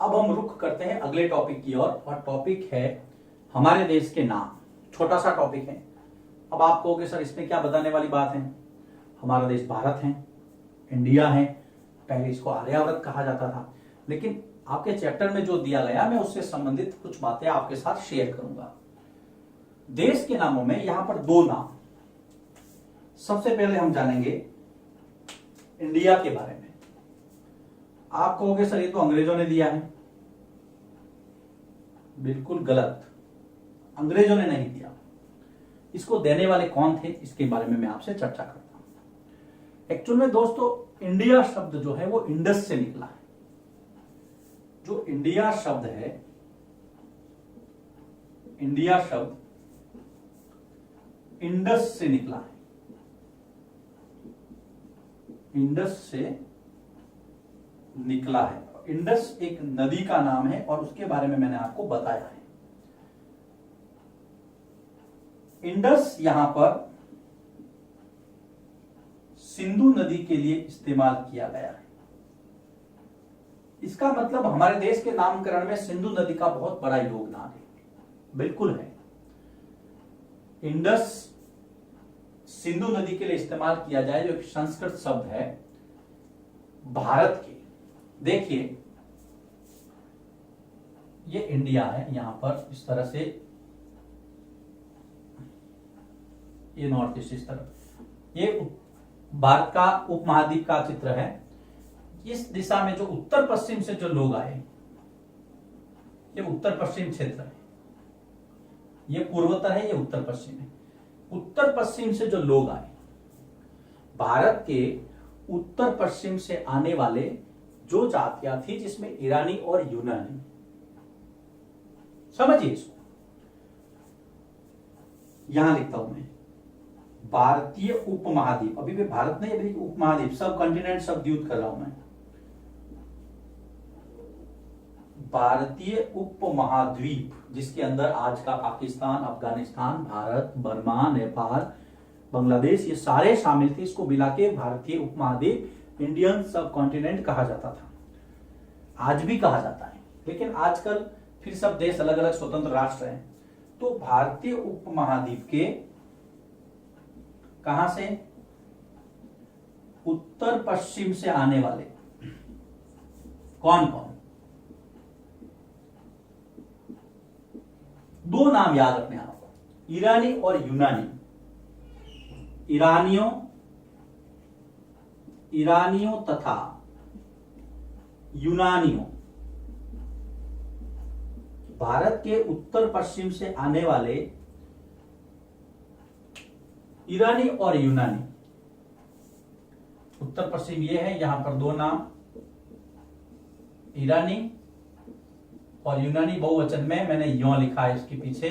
अब हम रुख करते हैं अगले टॉपिक की ओर, और टॉपिक है हमारे देश के नाम। छोटा सा टॉपिक है। अब आप कहोगे सर इसमें क्या बताने वाली बात है। हमारा देश भारत है, इंडिया है। पहले इसको आर्यावर्त कहा जाता था, लेकिन आपके चैप्टर में जो दिया गया मैं उससे संबंधित कुछ बातें आपके साथ शेयर करूंगा। देश के नामों में यहां पर दो नाम। सबसे पहले हम जानेंगे इंडिया के बारे में। आप कहोगे सर ये तो अंग्रेजों ने दिया है। बिल्कुल गलत, अंग्रेजों ने नहीं दिया। इसको देने वाले कौन थे इसके बारे में मैं आपसे चर्चा करता हूं। एक्चुअल में दोस्तों इंडिया शब्द जो है वो इंडस से निकला है। जो इंडिया शब्द है, इंडिया शब्द इंडस से निकला है। इंडस से निकला है। इंडस एक नदी का नाम है और उसके बारे में मैंने आपको बताया है। इंडस यहां पर सिंधु नदी के लिए इस्तेमाल किया गया है। इसका मतलब हमारे देश के नामकरण में सिंधु नदी का बहुत बड़ा योगदान है। बिल्कुल है। इंडस सिंधु नदी के लिए इस्तेमाल किया जाए, जो एक संस्कृत शब्द है भारत के। देखिए ये इंडिया है, यहां पर इस तरह से ये नॉर्थ ईस्ट इस तरह, ये भारत का उपमहाद्वीप का चित्र है। इस दिशा में जो उत्तर पश्चिम से जो लोग आए, ये उत्तर पश्चिम क्षेत्र है। ये पूर्वोत्तर है, ये उत्तर पश्चिम है। उत्तर पश्चिम से जो लोग आए, भारत के उत्तर पश्चिम से आने वाले जो जातियां थी, जिसमें ईरानी और यूनानी, समझिए इसको। यहां लिखता हूं मैं भारतीय उपमहाद्वीप, अभी भी भारत नहीं, अभी उपमहाद्वीप, सब कॉन्टिनेंट शब्द यूज कर रहा हूं मैं। भारतीय उपमहाद्वीप, जिसके अंदर आज का पाकिस्तान, अफगानिस्तान, भारत, बर्मा, नेपाल, बांग्लादेश, ये सारे शामिल थे। इसको मिला के भारतीय उपमहाद्वीप, इंडियन सब कॉन्टिनेंट कहा जाता था। आज भी कहा जाता है, लेकिन आजकल फिर सब देश अलग अलग स्वतंत्र राष्ट्र हैं। तो भारतीय उपमहाद्वीप के कहां से, उत्तर पश्चिम से आने वाले कौन कौन, दो नाम याद रखने आपको, ईरानी और यूनानी। ईरानियों तथा यूनानियों, भारत के उत्तर पश्चिम से आने वाले ईरानी और यूनानी। उत्तर पश्चिम ये है, यहां पर दो नाम, ईरानी और यूनानी बहुवचन में मैंने यों लिखा है इसके पीछे।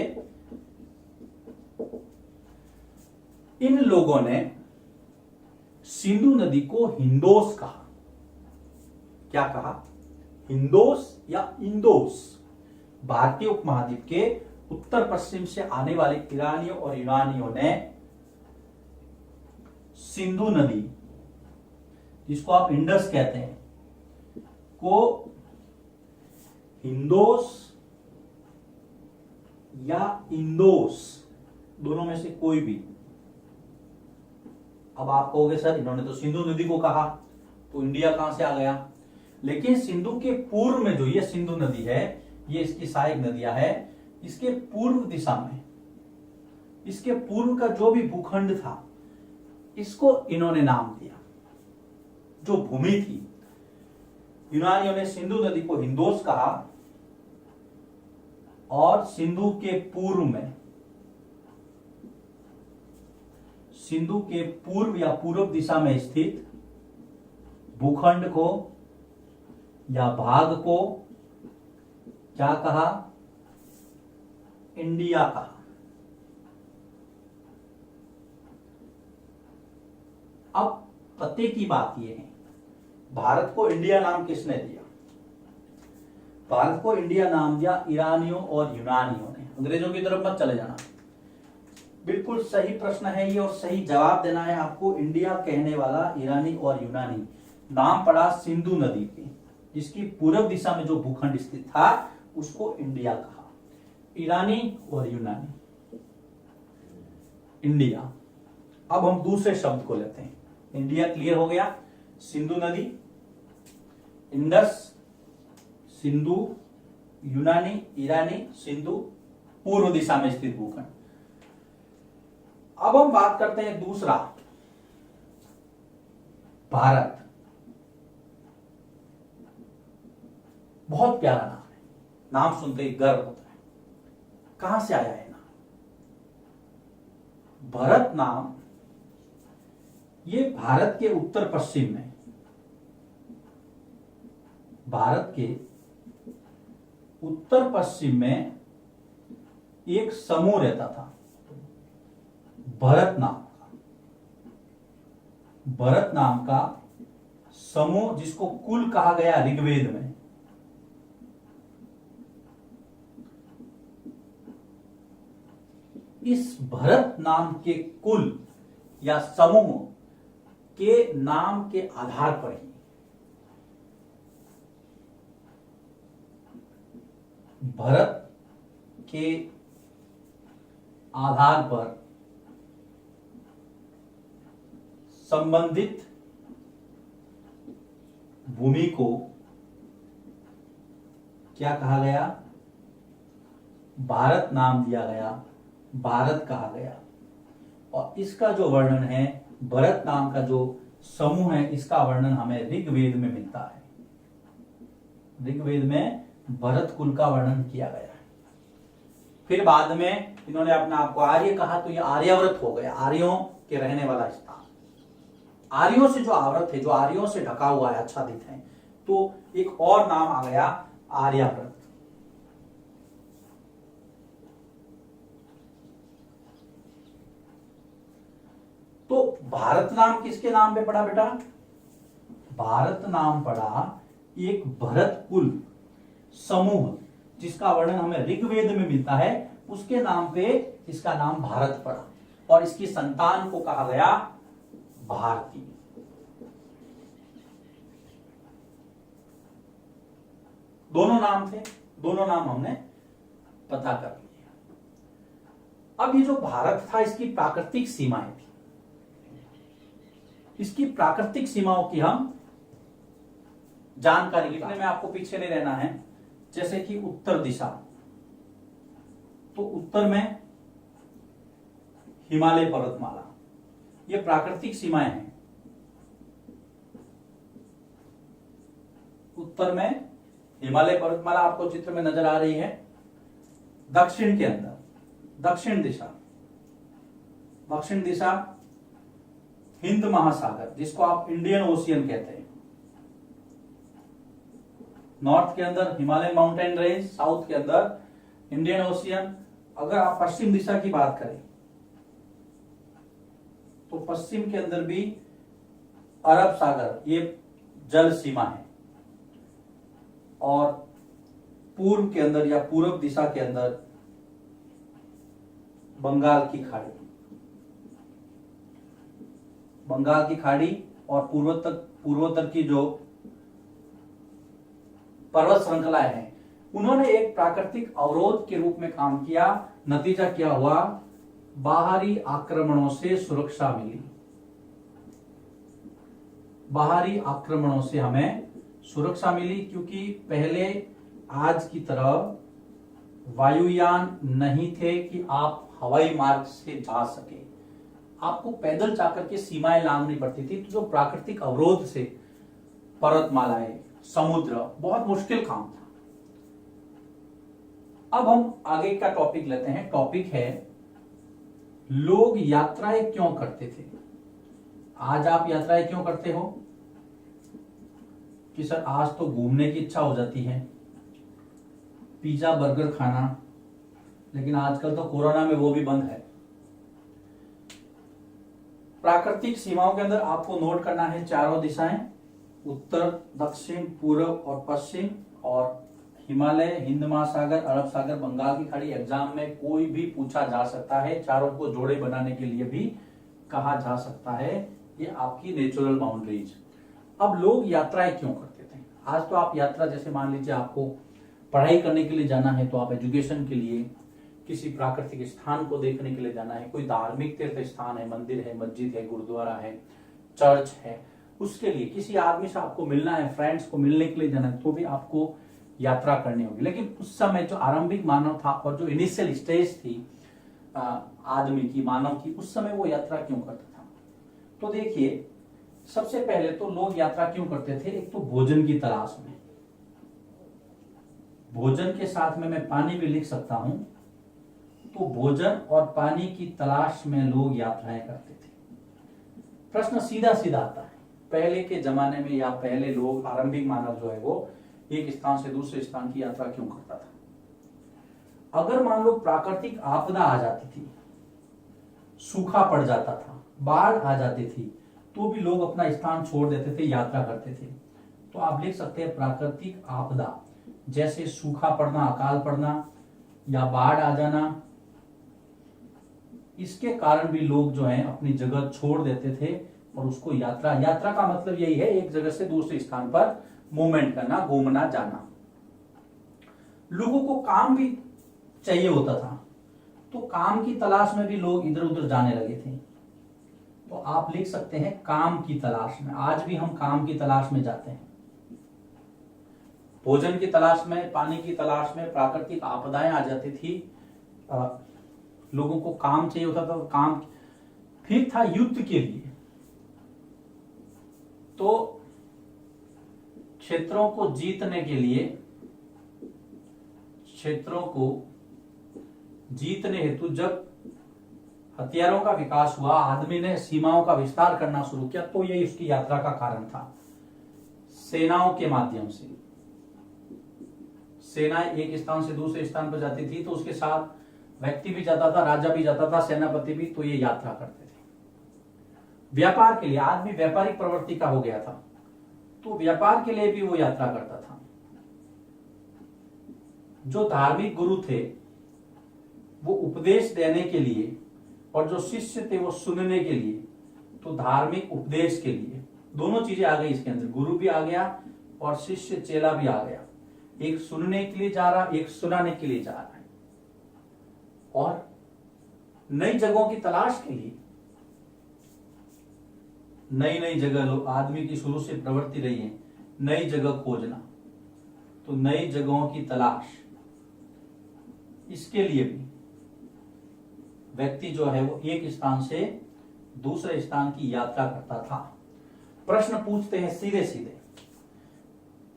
इन लोगों ने सिंधु नदी को हिंदोस कहा। क्या कहा? हिंदोस या इंदोस। भारतीय उपमहाद्वीप के उत्तर पश्चिम से आने वाले ईरानियों और यूनानियों ने सिंधु नदी, जिसको आप इंडस कहते हैं, को हिंदोस या इंदोस, दोनों में से कोई भी। अब आप कहोगे सर इन्होंने तो सिंधु नदी को कहा, तो इंडिया कहां से आ गया? लेकिन सिंधु के पूर्व में जो ये सिंधु नदी है, ये इसकी सहायक नदियां है, इसके पूर्व दिशा में, इसके पूर्व का जो भी भूखंड था, इसको इन्होंने नाम दिया। जो भूमि थी, यूनानियों ने सिंधु नदी को हिंदोस कहा, और सिंधु के पूर्व में, सिंधु के पूर्व या पूर्व दिशा में स्थित भूखंड को या भाग को क्या कहा? इंडिया कहा। अब पते की बात यह है, भारत को इंडिया नाम किसने दिया? भारत को इंडिया नाम दिया ईरानियों और यूनानियों ने। अंग्रेजों की तरफ मत चले जाना। बिल्कुल सही प्रश्न है ये, और सही जवाब देना है आपको। इंडिया कहने वाला ईरानी और यूनानी, नाम पड़ा सिंधु नदी पे। जिसकी पूर्व दिशा में जो भूखंड स्थित था उसको इंडिया कहा। ईरानी और यूनानी, इंडिया। अब हम दूसरे शब्द को लेते हैं। इंडिया क्लियर हो गया। सिंधु नदी, इंडस, सिंधु, यूनानी, ईरानी, सिंधु, पूर्व दिशा में स्थित भूखंड। अब हम बात करते हैं दूसरा, भारत। बहुत प्यारा नाम है, नाम सुनते ही गर्व होता है। कहां से आया है नाम? भारत नाम ये भारत के उत्तर पश्चिम में, भारत के उत्तर पश्चिम में एक समूह रहता था भरत नाम का। भरत नाम का समूह, जिसको कुल कहा गया ऋग्वेद में। इस भरत नाम के कुल या समूह के नाम के आधार पर ही भरत के आधार पर संबंधित भूमि को क्या कहा गया? भारत नाम दिया गया, भारत कहा गया। और इसका जो वर्णन है, भरत नाम का जो समूह है, इसका वर्णन हमें ऋग्वेद में मिलता है। ऋग्वेद में भरत कुल का वर्णन किया गया है। फिर बाद में इन्होंने अपने आप को आर्य कहा, तो ये आर्यावर्त हो गया, आर्यों के रहने वाला स्थान। आर्यों से जो आवृत है, जो आर्यों से ढका हुआ है, आच्छादित है, तो एक और नाम आ गया आर्यावर्त। तो भारत नाम किसके नाम पे पड़ा बेटा? भारत नाम पड़ा एक भरत कुल समूह, जिसका वर्णन हमें ऋग्वेद में मिलता है, उसके नाम पे इसका नाम भारत पड़ा। और इसकी संतान को कहा गया भारती। दोनों नाम थे, दोनों नाम हमने पता कर लिया। अब ये जो भारत था, इसकी प्राकृतिक सीमाएं थी। इसकी प्राकृतिक सीमाओं की हम जानकारी लिखने में आपको पीछे नहीं रहना है। जैसे कि उत्तर दिशा, तो उत्तर में हिमालय पर्वतमाला, ये प्राकृतिक सीमाएं हैं। उत्तर में हिमालय पर्वतमाला आपको चित्र में नजर आ रही है। दक्षिण के अंदर, दक्षिण दिशा, दक्षिण दिशा हिंद महासागर, जिसको आप इंडियन ओशियन कहते हैं। नॉर्थ के अंदर हिमालय माउंटेन रेंज, साउथ के अंदर इंडियन ओशियन। अगर आप पश्चिम दिशा की बात करें तो पश्चिम के अंदर भी अरब सागर, ये जल सीमा है। और पूर्व के अंदर या पूर्व दिशा के अंदर बंगाल की खाड़ी, बंगाल की खाड़ी और पूर्वोत्तर की जो पर्वत श्रृंखलाएं हैं, उन्होंने एक प्राकृतिक अवरोध के रूप में काम किया। नतीजा क्या हुआ? बाहरी आक्रमणों से सुरक्षा मिली। बाहरी आक्रमणों से हमें सुरक्षा मिली, क्योंकि पहले आज की तरह वायुयान नहीं थे कि आप हवाई मार्ग से जा सके। आपको पैदल जाकर के सीमाएं लांघनी पड़ती थी। तो जो प्राकृतिक अवरोध से पर्वतमालाएं, समुद्र, बहुत मुश्किल काम था। अब हम आगे का टॉपिक लेते हैं। टॉपिक है लोग यात्राएं क्यों करते थे। आज आप यात्राएं क्यों करते हो? कि सर आज तो घूमने की इच्छा हो जाती है, पिज्जा बर्गर खाना, लेकिन आजकल तो कोरोना में वो भी बंद है। प्राकृतिक सीमाओं के अंदर आपको नोट करना है चारों दिशाएं, उत्तर, दक्षिण, पूर्व और पश्चिम, और हिमालय, हिंद महासागर, अरब सागर, बंगाल की खाड़ी। एग्जाम में कोई भी पूछा जा सकता है, चारों को जोड़े बनाने के लिए भी कहा जा सकता है। ये आपकी नेचुरल बाउंड्रीज। अब लोग यात्राएं क्यों करते थे? आज तो आप यात्रा, जैसे मान लीजिए आपको पढ़ाई करने के लिए जाना है तो आप एजुकेशन के लिए किसी प्राकृतिक स्थान को देखने के लिए जाना है, कोई धार्मिक तीर्थ स्थान है, मंदिर है, मस्जिद है, गुरुद्वारा है, चर्च है, उसके लिए किसी आदमी से आपको मिलना है, फ्रेंड्स को मिलने के लिए जाना है, तो भी आपको यात्रा करनी होगी। लेकिन उस समय जो आरंभिक मानव था और जो इनिशियल स्टेज थी आदमी की, मानव की, उस समय वो यात्रा क्यों करता था? तो देखिए, सबसे पहले तो लोग यात्रा क्यों करते थे? एक तो भोजन की तलाश में, भोजन के साथ में मैं पानी भी लिख सकता हूं, तो भोजन और पानी की तलाश में लोग यात्राएं करते थे। प्रश्न सीधा सीधा आता है, पहले के जमाने में या पहले लोग, आरंभिक मानव जो है वो एक स्थान से दूसरे स्थान की यात्रा क्यों करता था? अगर मान लो प्राकृतिक आपदा आ जाती थी, सूखा पड़ जाता था, बाढ़ आ जाती थी, तो भी लोग अपना स्थान छोड़ देते थे, यात्रा करते थे। तो आप लिख सकते हैं प्राकृतिक आपदा, जैसे सूखा पड़ना, अकाल पड़ना या बाढ़ आ जाना, इसके कारण भी लोग जो हैं अपनी जगह छोड़ देते थे और उसको यात्रा का मतलब यही है, एक जगह से दूसरे स्थान पर मूवमेंट करना, घूमना जाना। लोगों को काम भी चाहिए होता था, तो काम की तलाश में भी लोग इधर उधर जाने लगे थे। तो आप लिख सकते हैं काम की तलाश में। आज भी हम काम की तलाश में जाते हैं, भोजन की तलाश में, पानी की तलाश में, प्राकृतिक आपदाएं आ जाती थी, लोगों को काम चाहिए होता था, तो काम फिर था युद्ध के लिए। तो क्षेत्रों को जीतने के लिए, क्षेत्रों को जीतने हेतु जब हथियारों का विकास हुआ, आदमी ने सीमाओं का विस्तार करना शुरू किया, तो यही उसकी यात्रा का कारण था। सेनाओं के माध्यम से सेनाएं एक स्थान से दूसरे स्थान पर जाती थी, तो उसके साथ व्यक्ति भी जाता था, राजा भी जाता था, सेनापति भी, तो ये यात्रा करते थे। व्यापार के लिए, आदमी व्यापारिक प्रवृत्ति का हो गया था, तो व्यापार के लिए भी वो यात्रा करता था। जो धार्मिक गुरु थे वो उपदेश देने के लिए, और जो शिष्य थे वो सुनने के लिए, तो धार्मिक उपदेश के लिए दोनों चीजें आ गई इसके अंदर, गुरु भी आ गया और शिष्य चेला भी आ गया। एक सुनने के लिए जा रहा, एक सुनाने के लिए जा रहा है। और नई जगहों की तलाश के लिए, नई नई जगह, आदमी की शुरू से प्रवृत्ति रही है नई जगह खोजना, तो नई जगहों की तलाश, इसके लिए भी व्यक्ति जो है वो एक स्थान से दूसरे स्थान की यात्रा करता था। प्रश्न पूछते हैं सीधे सीधे,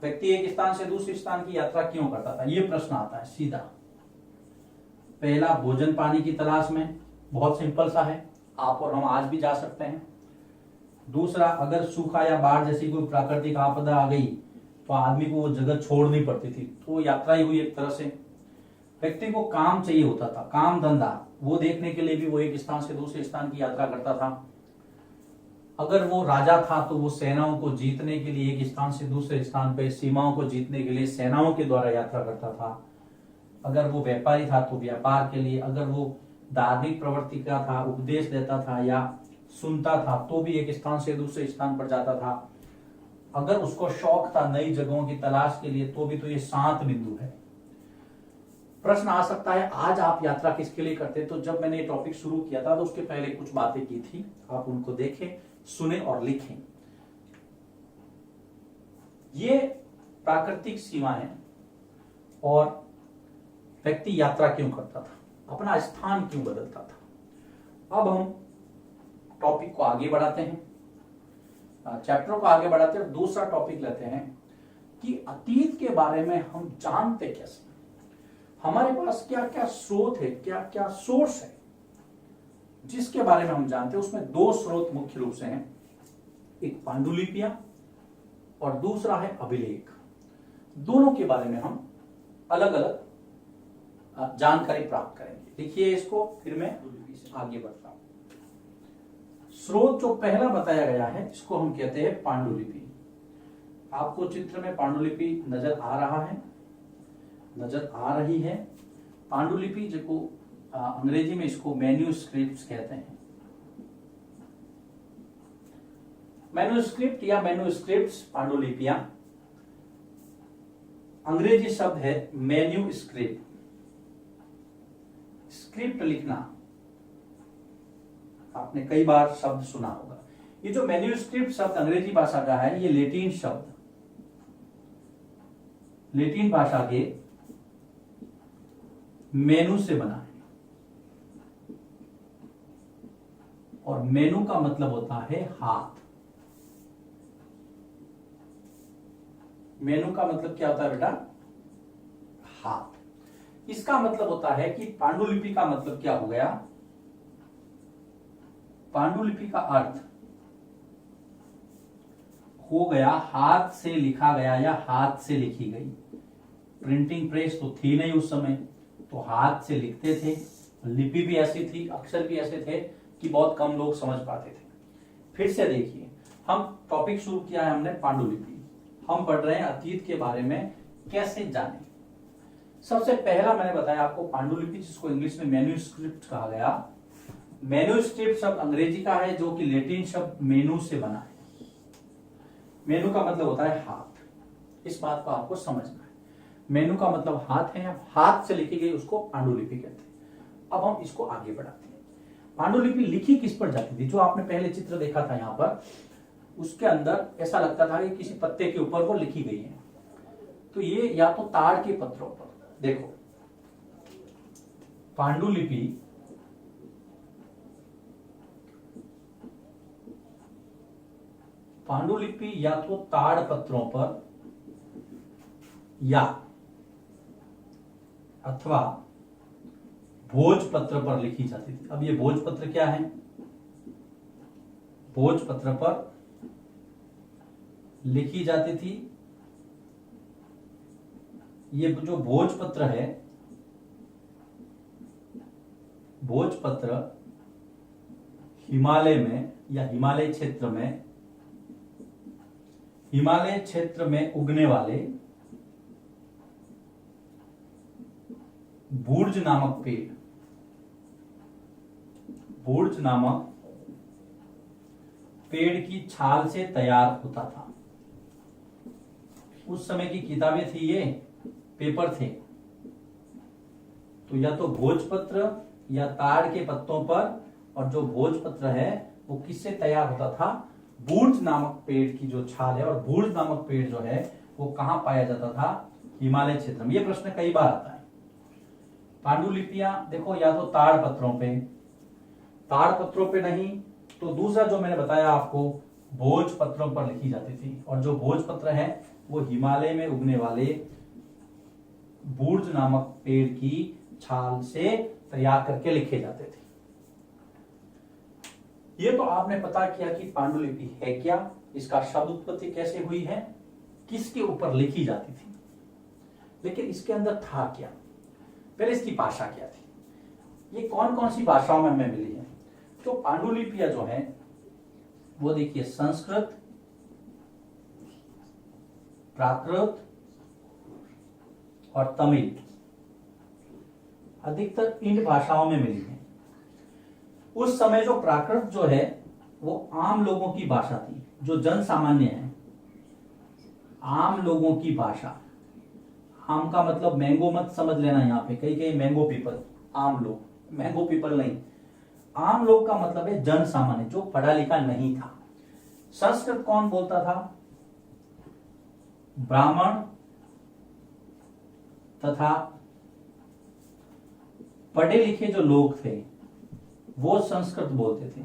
व्यक्ति एक स्थान से दूसरे स्थान की यात्रा क्यों करता था? ये प्रश्न आता है सीधा। पहला, भोजन पानी की तलाश में, बहुत सिंपल सा है, आप और हम आज भी जा सकते हैं। दूसरा, अगर सूखा या बाढ़ जैसी कोई प्राकृतिक आपदा आ गई तो आदमी को वो जगह छोड़नी पड़ती थी, तो यात्रा ही हुई एक तरह से। व्यक्ति को काम चाहिए होता था, काम धंधा, वो देखने के लिए भी वो एक स्थान से दूसरे स्थान की यात्रा करता था। अगर वो राजा था तो वो सेनाओं को जीतने के लिए एक स्थान से दूसरे स्थान पे, सीमाओं को जीतने के लिए सेनाओं के द्वारा यात्रा करता था। अगर वो व्यापारी था तो व्यापार के लिए, अगर वो धार्मिक प्रवृत्ति का था, उपदेश देता था या सुनता था, तो भी एक स्थान से दूसरे स्थान पर जाता था। अगर उसको शौक था नई जगहों की तलाश के लिए, तो भी, तो ये 7 बिंदु है। प्रश्न आ सकता है आज आप यात्रा किसके लिए करते? तो जब मैंने ये टॉपिक शुरू किया था तो उसके पहले कुछ बातें की थी, आप उनको देखें, सुने और लिखें। ये प्राकृतिक सीमाएं और व्यक्ति यात्रा क्यों करता था, अपना स्थान क्यों बदलता था। अब हम टॉपिक को आगे बढ़ाते हैं, चैप्टर को आगे बढ़ाते हैं और दूसरा टॉपिक लेते हैं कि अतीत के बारे में हम जानते कैसे, हमारे पास क्या क्या स्रोत है, क्या क्या सोर्स है जिसके बारे में हम जानते हैं। उसमें 2 स्रोत मुख्य रूप से हैं, एक पांडुलिपियां और दूसरा है अभिलेख। दोनों के बारे में हम अलग अलग जानकारी प्राप्त करेंगे। देखिए इसको, फिर मैं आगे बढ़ता हूं। स्रोत जो पहला बताया गया है इसको हम कहते हैं पांडुलिपि। आपको चित्र में पांडुलिपि नजर आ रहा है, नजर आ रही है। पांडुलिपि जिसको अंग्रेजी में इसको मैन्यूस्क्रिप्ट्स कहते हैं। मैन्यूस्क्रिप्ट या मैन्यूस्क्रिप्ट्स, पांडुलिपियां अंग्रेजी शब्द है मैन्यूस्क्रिप्ट। स्क्रिप्ट लिखना आपने कई बार शब्द सुना होगा। ये जो मैन्यूस्क्रिप्ट शब्द अंग्रेजी भाषा का है, ये लैटिन शब्द, लैटिन भाषा के मेनू से बना है। और मेनू का मतलब होता है हाथ। मेनू का मतलब क्या होता है बेटा? हाथ। इसका मतलब होता है कि पांडुलिपि का मतलब क्या हो गया? पांडुलिपि का अर्थ हो गया हाथ से लिखा गया या हाथ से लिखी गई। प्रिंटिंग प्रेस तो थी नहीं उस समय, तो हाथ से लिखते थे। लिपि भी ऐसी थी, अक्षर भी ऐसे थे कि बहुत कम लोग समझ पाते थे। फिर से देखिए, हम टॉपिक शुरू किया है हमने पांडुलिपि। हम पढ़ रहे हैं अतीत के बारे में कैसे जाने। सबसे पहला मैंने बताया आपको पांडुलिपि, जिसको इंग्लिश में मैन्यूस्क्रिप्ट कहा गया। मैन्यूस्क्रिप्ट शब्द अंग्रेजी का है जो कि लैटिन शब्द मेनू से बना है। मेनू का मतलब होता है हाथ। इस बात को आपको समझना है। मेनू का मतलब हाथ है, हाथ से लिखी गई उसको पांडुलिपि कहते हैं। अब हम इसको आगे बढ़ाते हैं। पांडुलिपि लिखी किस पर जाती थी? जो आपने पहले चित्र देखा था यहाँ पर, उसके अंदर ऐसा लगता था कि किसी पत्ते के ऊपर वो लिखी गई है। तो ये या तो ताड़ के पत्रों पर, देखो पांडुलिपि या तो ताड़ पत्रों पर या अथवा भोजपत्र पर लिखी जाती थी। अब ये भोजपत्र क्या है? भोजपत्र पर लिखी जाती थी। ये जो भोजपत्र है, भोजपत्र हिमालय में या हिमालय क्षेत्र में उगने वाले भूर्ज नामक पेड़ की छाल से तैयार होता था। उस समय की किताबें थी, ये पेपर थे। तो या तो भोजपत्र या ताड़ के पत्तों पर, और जो भोजपत्र है वो किससे तैयार होता था? भूर्ज नामक पेड़ की जो छाल है। और भूर्ज नामक पेड़ जो है वो कहां पाया जाता था? हिमालय क्षेत्र में। ये प्रश्न कई बार आता है। पांडुलिपियां देखो या तो ताड़ पत्रों पे नहीं, तो दूसरा जो मैंने बताया आपको, भोजपत्रों पर लिखी जाती थी। और जो भोजपत्र है वो हिमालय में उगने वाले भूर्ज नामक पेड़ की छाल से तैयार करके लिखे जाते थे। ये तो आपने पता किया कि पांडुलिपि है क्या, इसका शब्द उत्पत्ति कैसे हुई है, किसके ऊपर लिखी जाती थी। लेकिन इसके अंदर था क्या? पहले इसकी भाषा क्या थी? ये कौन कौन सी भाषाओं में हमें मिली है? तो पांडुलिपियां जो है वो देखिए, संस्कृत, प्राकृत और तमिल, अधिकतर इन भाषाओं में मिली है। उस समय जो प्राकृत जो है वो आम लोगों की भाषा थी, जो जन सामान्य है। आम लोगों की भाषा। आम का मतलब मैंगो मत समझ लेना, यहाँ पे कई मैंगो पीपल, आम लोग, मैंगो पीपल नहीं। आम लोग का मतलब है जन सामान्य, जो पढ़ा लिखा नहीं था। संस्कृत कौन बोलता था? ब्राह्मण तथा पढ़े लिखे जो लोग थे वो संस्कृत बोलते थे।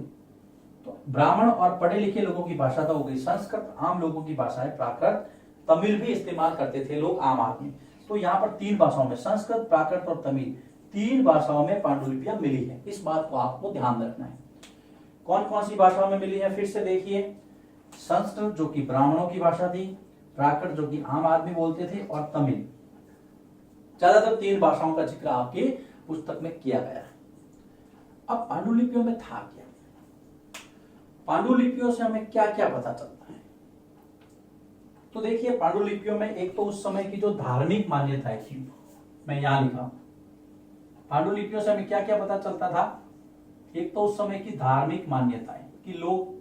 तो ब्राह्मण और पढ़े लिखे लोगों की भाषा तो हो गई संस्कृत। आम लोगों की भाषा है प्राकृत। तमिल भी इस्तेमाल करते थे लोग, आम आदमी। तो यहाँ पर 3 भाषाओं में, संस्कृत, प्राकृत और तमिल, 3 भाषाओं में पांडुलिपियां मिली है। इस बात को आपको ध्यान रखना है। कौन कौन सी भाषाओं में मिली है? फिर से देखिए, संस्कृत जो कि ब्राह्मणों की भाषा थी, प्राकृत जो कि आम आदमी बोलते थे, और तमिल। ज्यादातर 3 भाषाओं का जिक्र आपकी पुस्तक में किया गया है। अब पांडुलिपियों में था क्या? पांडुलिपियों से हमें क्या क्या पता चलता है? तो देखिए, पांडुलिपियों में एक तो उस समय की जो धार्मिक मान्यताएं थी, मैं यहां लिखा। पांडुलिपियों से हमें क्या क्या पता चलता था? एक तो उस समय की धार्मिक मान्यताएं कि लोग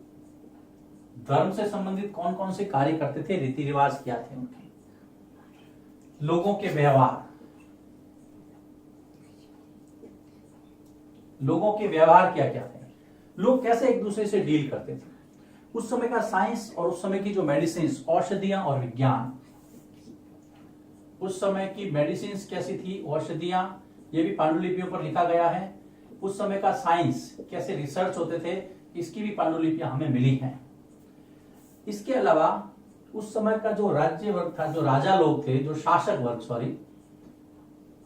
धर्म से संबंधित कौन कौन से कार्य करते थे, रीति रिवाज क्या थे उनके। लोगों के व्यवहार, लोगों के व्यवहार क्या क्या थे, लोग कैसे एक दूसरे से डील करते थे, उस समय का साइंस और उस समय की जो मेडिसिन, औषधियां और विज्ञान, उस समय की मेडिसिन कैसी थी, औषधियां, ये भी पांडुलिपियों पर लिखा गया है। उस समय का साइंस, कैसे रिसर्च होते थे, इसकी भी पांडुलिपियां हमें मिली हैं। इसके अलावा उस समय का जो राज्य वर्ग था, जो राजा लोग थे, जो शासक वर्ग, सॉरी,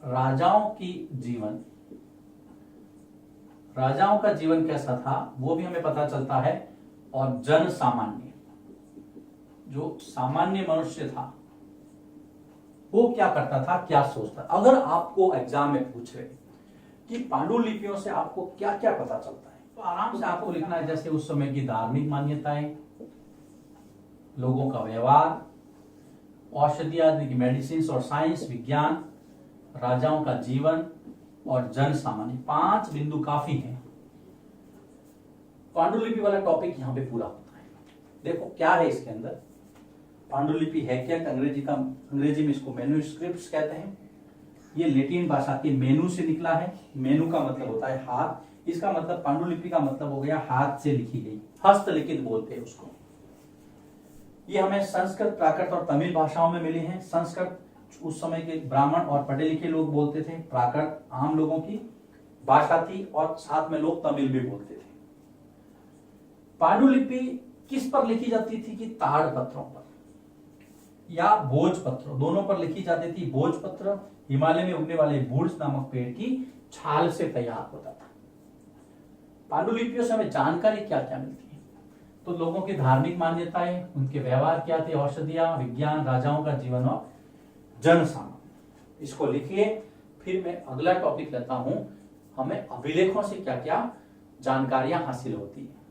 राजाओं की जीवन, राजाओं का जीवन कैसा था वो भी हमें पता चलता है। और जन सामान्य, जो सामान्य मनुष्य था वो क्या करता था, क्या सोचता। अगर आपको एग्जाम में पूछ रहे कि पांडुलिपियों से आपको क्या क्या पता चलता है, तो आराम से आपको लिखना है, जैसे उस समय की धार्मिक मान्यताएं, लोगों का व्यवहार, औषधियां, मेडिसिन और साइंस, विज्ञान, राजाओं का जीवन और जन सामान्य। 5 बिंदु काफी हैं। पांडुलिपि वाला टॉपिक यहां पे पूरा होता है। देखो क्या है इसके अंदर, पांडुलिपि है क्या, अंग्रेजी में इसको मैन्युस्क्रिप्ट्स कहते हैं। ये लैटिन भाषा के मेनू से निकला है। मेनू का मतलब होता है हाथ, इसका मतलब पांडुलिपि का मतलब हो गया हाथ से लिखी गई, हस्तलिखित बोलते हैं उसको। ये हमें संस्कृत, प्राकृत और तमिल भाषाओं में मिली हैं। संस्कृत उस समय के ब्राह्मण और पढ़े लिखे लोग बोलते थे, प्राकृत आम लोगों की भाषा थी और साथ में लोग तमिल भी बोलते थे। पांडुलिपि किस पर लिखी जाती थी कि ताड़ पत्रों पर या भोजपत्र, दोनों पर लिखी जाती थी। भोजपत्र हिमालय में उगने वाले बूढ़ नामक पेड़ की छाल से तैयार होता था। पांडुलिपियों से हमें जानकारी क्या क्या मिलती है, तो लोगों की धार्मिक मान्यताएं, उनके व्यवहार क्या थे, औषधियां, विज्ञान, राजाओं का जीवन और जन सामान्य। इसको लिखिए। फिर मैं अगला टॉपिक लेता हूं, हमें अभिलेखों से क्या क्या जानकारियां हासिल होती है।